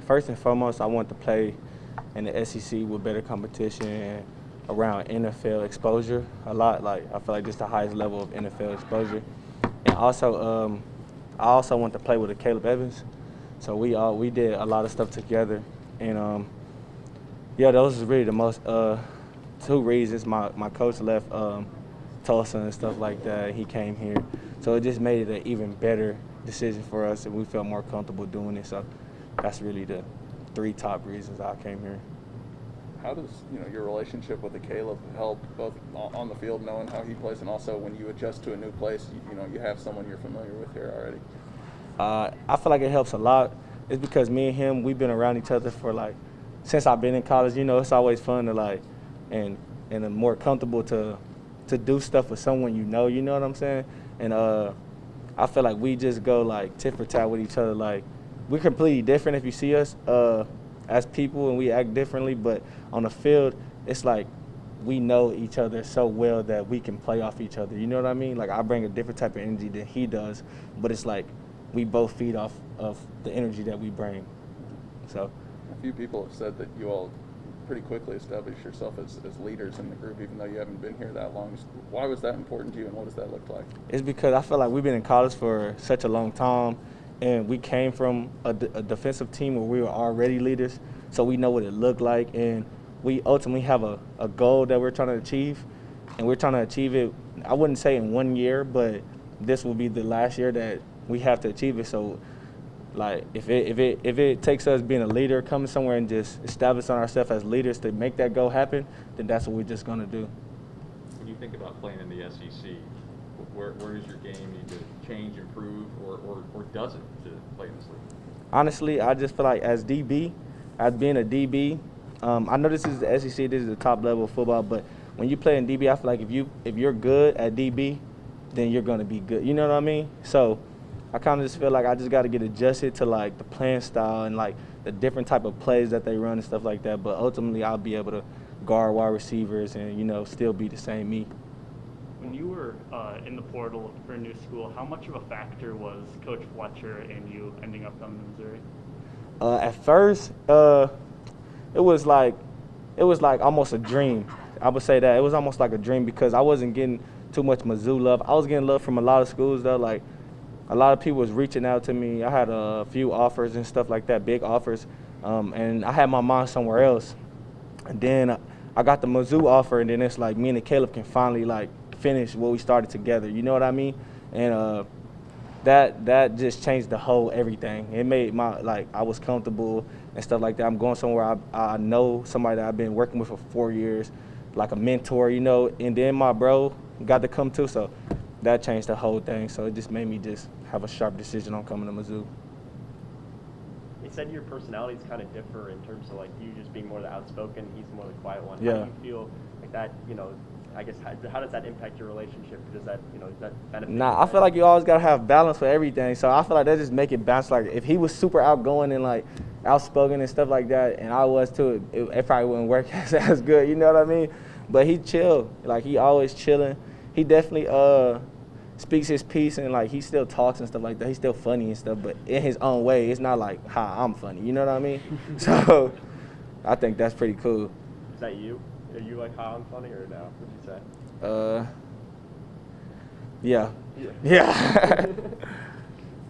first and foremost, I want to play in the SEC with better competition and around NFL exposure a lot. Like, I feel like this is the highest level of NFL exposure. And also, I also want to play with Caleb Evans. So we did a lot of stuff together. And, yeah, those are really the most two reasons. My coach left Tulsa and stuff like that. He came here. So it just made it an even better decision for us, and we felt more comfortable doing it. So that's really the three top reasons I came here. How does your relationship with Caleb help both on the field, knowing how he plays, and also when you adjust to a new place, you have someone you're familiar with here already? I feel like it helps a lot. It's because me and him, we've been around each other for since I've been in college. It's always fun to and more comfortable to do stuff with someone you know what I'm saying? And I feel like we just go tit for tat with each other. We're completely different if you see us as people, and we act differently, but on the field, it's we know each other so well that we can play off each other. You know what I mean? I bring a different type of energy than he does, but it's we both feed off of the energy that we bring. So a few people have said that you all pretty quickly established yourself as leaders in the group, even though you haven't been here that long. Why was that important to you, and what does that look like? It's because I feel like we've been in college for such a long time, and we came from a defensive team where we were already leaders, so we know what it looked like, and we ultimately have a goal that we're trying to achieve, and we're trying to achieve it, I wouldn't say in 1 year, but this will be the last year that we have to achieve it. So if it takes us being a leader, coming somewhere and just establishing ourselves as leaders to make that goal happen, then that's what we're just going to do. When you think about playing in the SEC, where does your game need to change, improve, or does it to play in this league? Honestly, I just feel like as being a DB, I know this is the SEC, this is the top level of football, but when you play in DB, I feel like if you're good at DB, then you're going to be good. You know what I mean? So I kind of just feel like I just got to get adjusted to the playing style and the different type of plays that they run and stuff like that. But ultimately, I'll be able to guard wide receivers and still be the same me. When you were in the portal for a new school, how much of a factor was Coach Fletcher in you ending up on Missouri? At first, it was like almost a dream. I would say that it was almost like a dream because I wasn't getting too much Mizzou love. I was getting love from a lot of schools though. A lot of people was reaching out to me. I had a few offers and stuff like that, big offers, and I had my mind somewhere else. And then I got the Mizzou offer, and then it's me and Caleb can finally finish what we started together. You know what I mean? And that just changed the whole everything. It made I was comfortable and stuff like that. I'm going somewhere I know somebody that I've been working with for 4 years, like a mentor, and then my bro got to come too, so that changed the whole thing. So it just made me just have a sharp decision on coming to Mizzou. You said your personalities kind of differ in terms of you just being more the outspoken, he's more the quiet one. Yeah. How do you feel like that, I guess, how does that impact your relationship? Does that, does that benefit? Nah, I feel like you always got to have balance for everything. So I feel like that just make it bounce. If he was super outgoing and outspoken and stuff like that, and I was too, it probably wouldn't work as good, you know what I mean? But he chill. He always chilling. He definitely speaks his piece and he still talks and stuff like that. He's still funny and stuff, but in his own way. It's not how I'm funny. You know what I mean? So I think that's pretty cool. Is that you? Are you how I'm funny or no? What'd you say? Yeah. Yeah.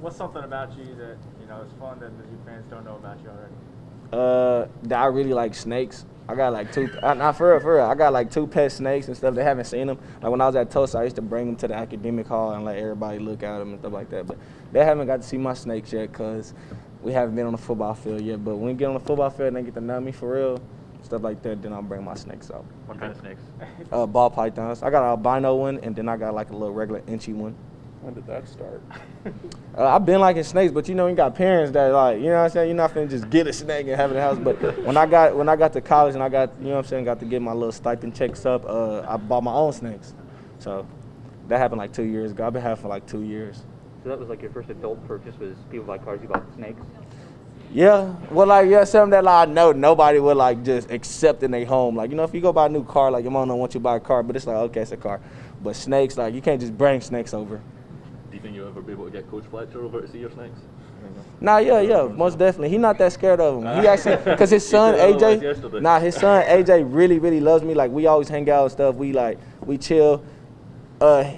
What's something about you that is fun that Mizzou fans don't know about you already? That I really like snakes. I got two. Not for real. I got 2 pet snakes and stuff. They haven't seen them. When I was at Tulsa, I used to bring them to the academic hall and let everybody look at them and stuff like that. But they haven't got to see my snakes yet because we haven't been on the football field yet. But when we get on the football field and they get to know me for real, stuff like that, then I'll bring my snakes out. What kind of snakes? Ball pythons. I got an albino one, and then I got a little regular inchy one. When did that start? I've been liking snakes, but you got parents that you know what I'm saying, you're not finna just get a snake and have it in the house. But when I got to college and I got, you know what I'm saying, got to get my little stipend checks up, I bought my own snakes. So that happened 2 years ago. I've been having for 2 years. So that was your first adult purchase was people buy cars, you bought the snakes? Yeah, well, something that I know nobody would just accept in their home. If you go buy a new car, your mom don't want you to buy a car, but it's okay, it's a car. But snakes, you can't just bring snakes over. Do you think you'll ever be able to get Coach Fletcher over to see your snakes? Nah, yeah, most definitely. He not that scared of him. He actually, because his son said otherwise AJ, yesterday. his son AJ really loves me. Like we always hang out and stuff. We chill.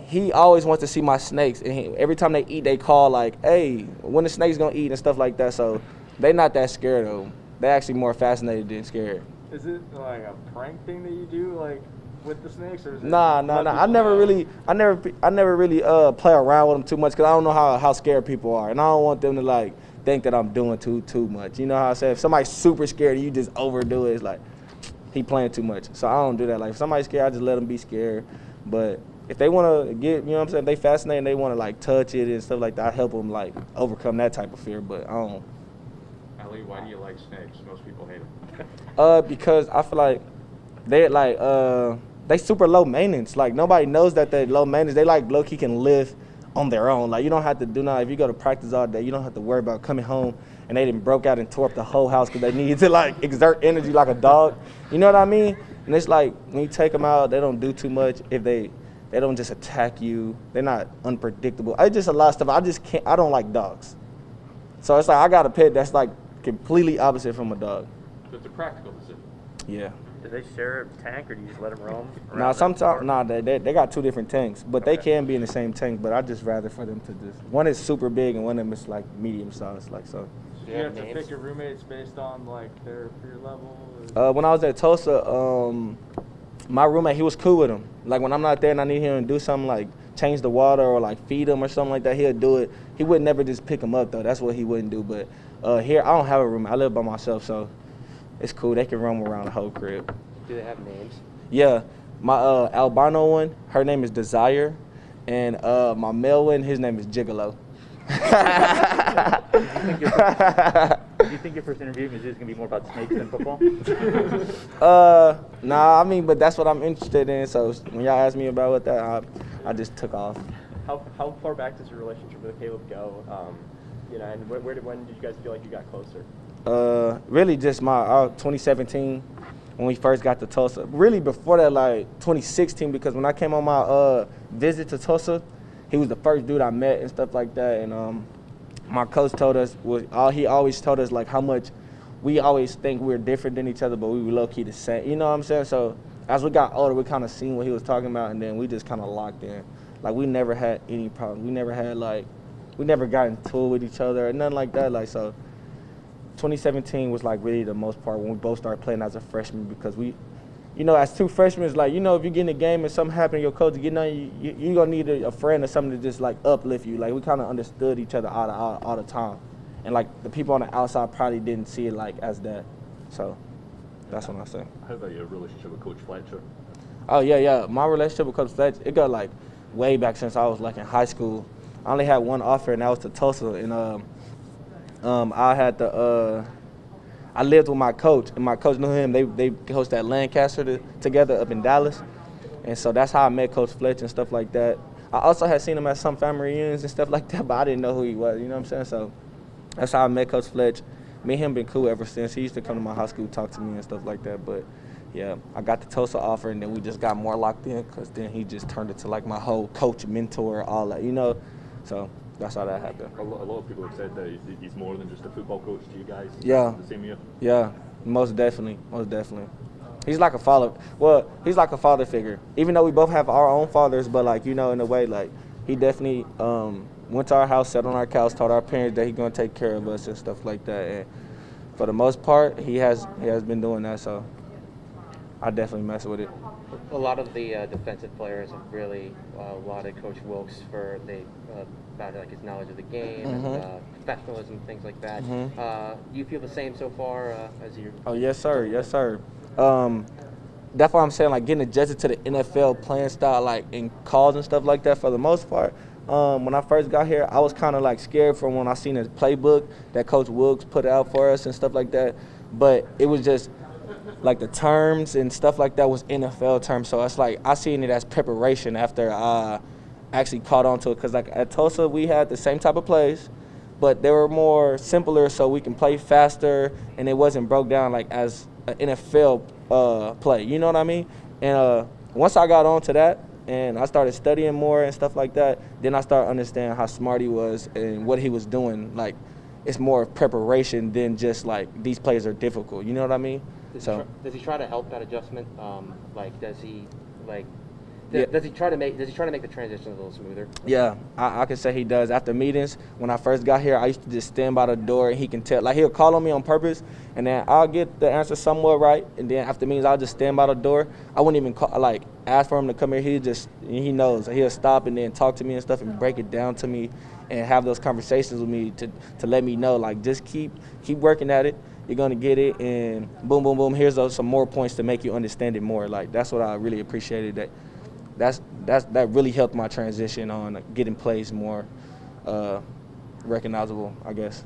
He always wants to see my snakes, and every time they eat, they call like, "Hey, when the snake's gonna eat?" and stuff like that. So they not that scared of him. They actually more fascinated than scared. Is it like a prank thing that you do, like with the snakes, or is it? Nah. I never really play around with them too much because I don't know how scared people are, and I don't want them to like think that I'm doing too much. You know how I say if somebody's super scared and you just overdo it, it's like he playing too much. So I don't do that. Like if somebody's scared, I just let them be scared. But if they want to get, you know what I'm saying, if they fascinated and they want to like touch it and stuff like that, I help them like overcome that type of fear. But I don't. Allie, why do you like snakes? Most people hate them. Because I feel like they super low maintenance. Like nobody knows that they're low maintenance. They like low key can live on their own. Like you don't have to do nothing. If you go to practice all day, you don't have to worry about coming home and they didn't broke out and tore up the whole house because they need to like exert energy like a dog. You know what I mean? And it's like when you take them out, they don't do too much. If they don't just attack you. They're not unpredictable. It's just a lot of stuff. I don't like dogs. So it's like I got a pet that's like completely opposite from a dog. So it's a practical decision. Yeah. Do they share a tank, or do you just let them roam? Nah, sometimes they got two different tanks, but they can be in the same tank. But I just rather for them to just one is super big and one of them is like medium sized, like so. Do you have to pick your roommates based on like their fear level? When I was at Tulsa, my roommate, he was cool with him. Like when I'm not there and I need him to do something like change the water or like feed him or something like that, he'll do it. He would never just pick him up though. That's what he wouldn't do. But here I don't have a roommate. I live by myself, so it's cool. They can roam around the whole crib. Do they have names? Yeah, my albino one, her name is Desire, and my male one, his name is Gigolo. Do you think your first interview in Mizzou is going to be more about snakes than football? Nah, I mean, but that's what I'm interested in. So when y'all asked me about what that, I just took off. How far back does your relationship with Caleb go? And when did you guys feel like you got closer? Really just my 2017 when we first got to Tulsa. Really before that, like 2016, because when I came on my visit to Tulsa, he was the first dude I met and stuff like that. And my coach told us, he always told us like how much we always think we're different than each other, but we were low key the same. You know what I'm saying? So as we got older, we kind of seen what he was talking about, and then we just kind of locked in. Like we never had any problems. We never got into it with each other or nothing like that. Like so. 2017 was like really the most part when we both started playing as a freshman because we, as two freshmen, it's like, if you get in a game and something happened, your coach getting on you, you're going to need a friend or something to just like uplift you. Like we kind of understood each other all the time. And like the people on the outside probably didn't see it like as that. So that's what I say. How about your relationship with Coach Fletcher? Oh, yeah. My relationship with Coach Fletcher, it got like way back since I was like in high school. I only had one offer and that was to Tulsa. And I lived with my coach, and my coach knew him. They coached at Lancaster together up in Dallas, and so that's how I met Coach Fletcher and stuff like that. I also had seen him at some family reunions and stuff like that, but I didn't know who he was. You know what I'm saying? So that's how I met Coach Fletcher. Me and him been cool ever since. He used to come to my high school, talk to me and stuff like that. But yeah, I got the Tulsa offer, and then we just got more locked in because then he just turned it to like my whole coach, mentor, all that. So. That's how that happened. A lot of people have said that he's more than just a football coach to you guys. Yeah. The same year. Yeah, most definitely. He's like a father. Well, he's like a father figure. Even though we both have our own fathers, but like in a way, like he definitely went to our house, sat on our couch, told our parents that he's gonna take care of us and stuff like that. And for the most part, he has been doing that. So I definitely mess with it. A lot of the defensive players have really lauded Coach Wilkes for about like his knowledge of the game and professionalism, things like that. Do you feel the same so far as you? Oh yes, sir. That's why I'm saying like getting adjusted to the NFL playing style, like in calls and stuff like that. For the most part, when I first got here, I was kind of like scared from when I seen his playbook that Coach Wilkes put out for us and stuff like that. But it was just like the terms and stuff like that was NFL terms. So it's like I seen it as preparation after I actually caught on to it. Because like at Tulsa, we had the same type of plays, but they were more simpler so we can play faster and it wasn't broke down like as an NFL play. You know what I mean? And once I got on to that and I started studying more and stuff like that, then I started understanding how smart he was and what he was doing. Like it's more of preparation than just like these plays are difficult. You know what I mean? Does he try to help that adjustment? Does he Yeah. does he try to make the transition a little smoother? Yeah, I can say he does. After meetings, when I first got here, I used to just stand by the door and he can tell. Like, he'll call on me on purpose, and then I'll get the answer somewhat right. And then after meetings, I'll just stand by the door. I wouldn't even ask for him to come here. He knows. He'll stop and then talk to me and stuff and break it down to me and have those conversations with me to let me know, like, just keep working at it. You're going to get it, and boom, boom, boom, here's some more points to make you understand it more. Like, that's what I really appreciated. That really helped my transition on getting plays more recognizable, I guess.